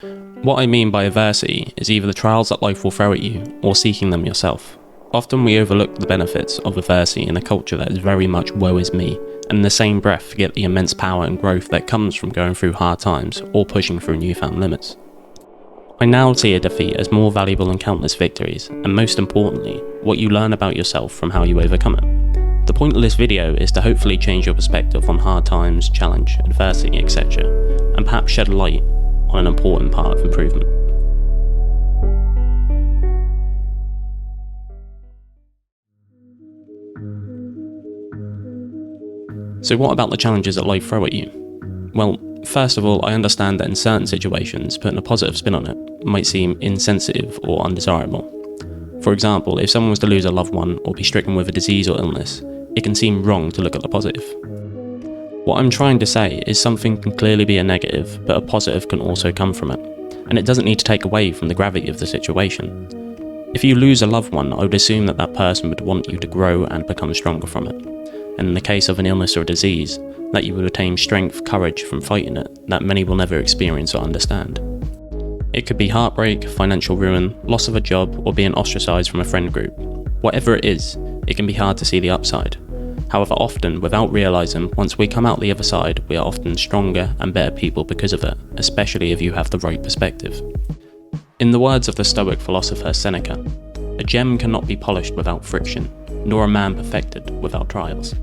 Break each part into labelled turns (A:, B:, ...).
A: What I mean by adversity is either the trials that life will throw at you, or seeking them yourself. Often we overlook the benefits of adversity in a culture that is very much woe is me, and in the same breath forget the immense power and growth that comes from going through hard times or pushing through newfound limits. I now see a defeat as more valuable than countless victories, and most importantly, what you learn about yourself from how you overcome it. The point of this video is to hopefully change your perspective on hard times, challenge, adversity, etc., and perhaps shed light on an important part of improvement. So what about the challenges that life throw at you? Well, first of all, I understand that in certain situations, putting a positive spin on it might seem insensitive or undesirable. For example, if someone was to lose a loved one or be stricken with a disease or illness, it can seem wrong to look at the positive. What I'm trying to say is something can clearly be a negative, but a positive can also come from it, and it doesn't need to take away from the gravity of the situation. If you lose a loved one, I would assume that that person would want you to grow and become stronger from it, and in the case of an illness or a disease, that you would attain strength, courage from fighting it that many will never experience or understand. It could be heartbreak, financial ruin, loss of a job, or being ostracised from a friend group. Whatever it is, it can be hard to see the upside. However, often, without realising, once we come out the other side, we are often stronger and better people because of it, especially if you have the right perspective. In the words of the Stoic philosopher Seneca, a gem cannot be polished without friction, nor a man perfected without trials.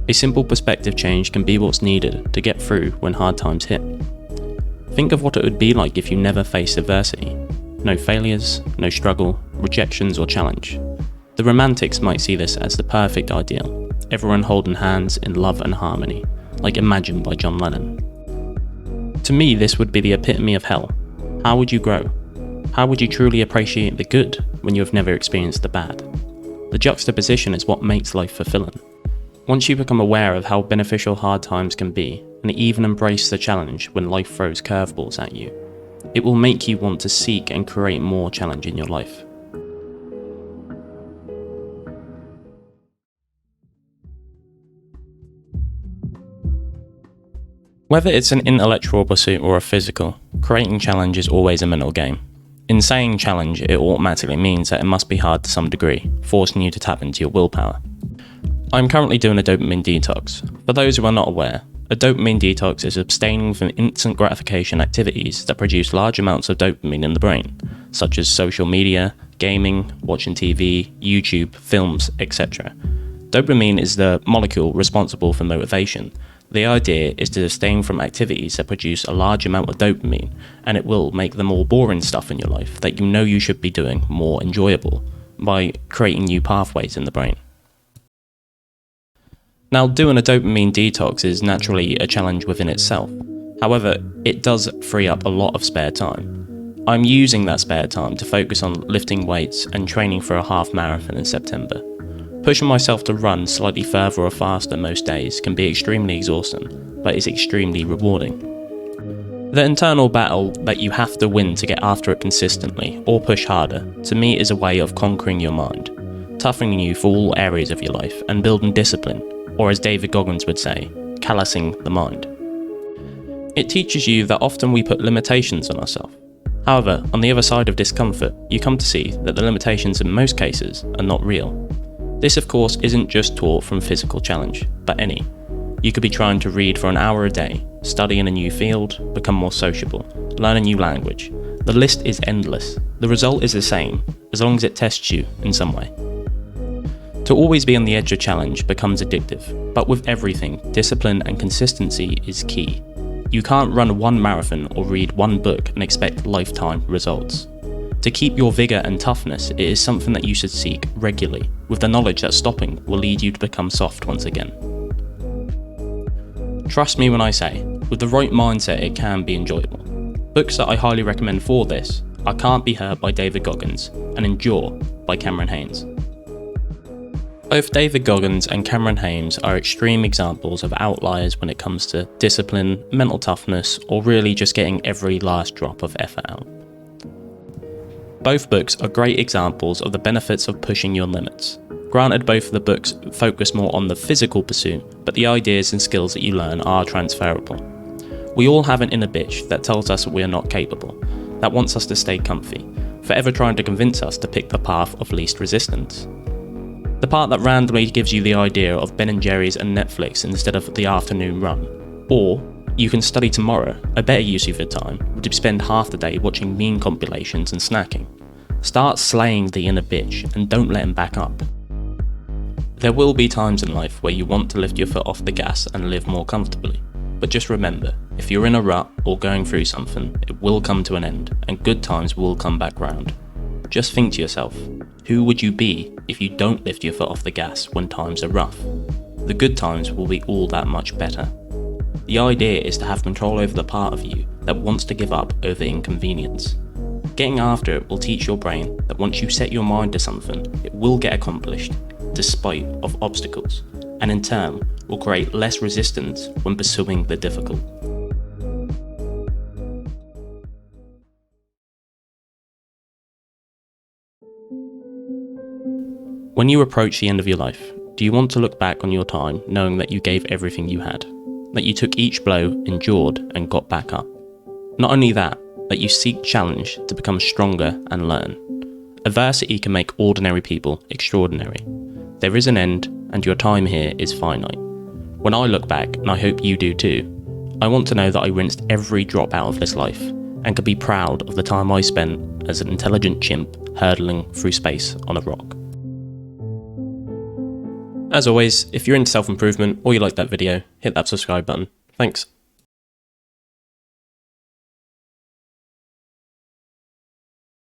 A: A simple perspective change can be what's needed to get through when hard times hit. Think of what it would be like if you never faced adversity. No failures, no struggle, rejections or challenge. The Romantics might see this as the perfect ideal. Everyone holding hands in love and harmony, like Imagine by John Lennon. To me, this would be the epitome of hell. How would you grow? How would you truly appreciate the good when you have never experienced the bad? The juxtaposition is what makes life fulfilling. Once you become aware of how beneficial hard times can be, and even embrace the challenge when life throws curveballs at you, it will make you want to seek and create more challenge in your life. Whether it's an intellectual pursuit or a physical, creating challenge is always a mental game. In saying challenge, it automatically means that it must be hard to some degree, forcing you to tap into your willpower. I'm currently doing a dopamine detox. For those who are not aware, a dopamine detox is abstaining from instant gratification activities that produce large amounts of dopamine in the brain, such as social media, gaming, watching TV, YouTube, films, etc. Dopamine is the molecule responsible for motivation. The idea is to abstain from activities that produce a large amount of dopamine, and it will make the more boring stuff in your life that you know you should be doing more enjoyable by creating new pathways in the brain. Now, doing a dopamine detox is naturally a challenge within itself. However, it does free up a lot of spare time. I'm using that spare time to focus on lifting weights and training for a half marathon in September. Pushing myself to run slightly further or faster most days can be extremely exhausting, but is extremely rewarding. The internal battle that you have to win to get after it consistently, or push harder, to me is a way of conquering your mind, toughening you for all areas of your life, and building discipline, or as David Goggins would say, callousing the mind. It teaches you that often we put limitations on ourselves. However, on the other side of discomfort, you come to see that the limitations in most cases are not real. This of course isn't just taught from physical challenge, but any. You could be trying to read for an hour a day, study in a new field, become more sociable, learn a new language. The list is endless. The result is the same, as long as it tests you in some way. To always be on the edge of challenge becomes addictive, but with everything, discipline and consistency is key. You can't run one marathon or read one book and expect lifetime results. To keep your vigour and toughness, it is something that you should seek regularly, with the knowledge that stopping will lead you to become soft once again. Trust me when I say, with the right mindset it can be enjoyable. Books that I highly recommend for this are Can't Be Hurt by David Goggins and Endure by Cameron Hanes. Both David Goggins and Cameron Hanes are extreme examples of outliers when it comes to discipline, mental toughness, or really just getting every last drop of effort out. Both books are great examples of the benefits of pushing your limits. Granted, both of the books focus more on the physical pursuit, but the ideas and skills that you learn are transferable. We all have an inner bitch that tells us we are not capable, that wants us to stay comfy, forever trying to convince us to pick the path of least resistance. The part that randomly gives you the idea of Ben & Jerry's and Netflix instead of the afternoon run. Or, you can study tomorrow. A better use of your time would be to spend half the day watching meme compilations and snacking. Start slaying the inner bitch and don't let him back up. There will be times in life where you want to lift your foot off the gas and live more comfortably. But just remember, if you're in a rut or going through something, it will come to an end and good times will come back round. Just think to yourself, who would you be if you don't lift your foot off the gas when times are rough? The good times will be all that much better. The idea is to have control over the part of you that wants to give up over inconvenience. Getting after it will teach your brain that once you set your mind to something, it will get accomplished, despite of obstacles, and in turn will create less resistance when pursuing the difficult. When you approach the end of your life, do you want to look back on your time knowing that you gave everything you had? That you took each blow, endured, and got back up? Not only that you seek challenge to become stronger and learn. Adversity can make ordinary people extraordinary. There is an end, and your time here is finite. When I look back, and I hope you do too, I want to know that I rinsed every drop out of this life, and could be proud of the time I spent as an intelligent chimp hurtling through space on a rock. As always, if you're into self-improvement or you like that video, hit that subscribe button. Thanks.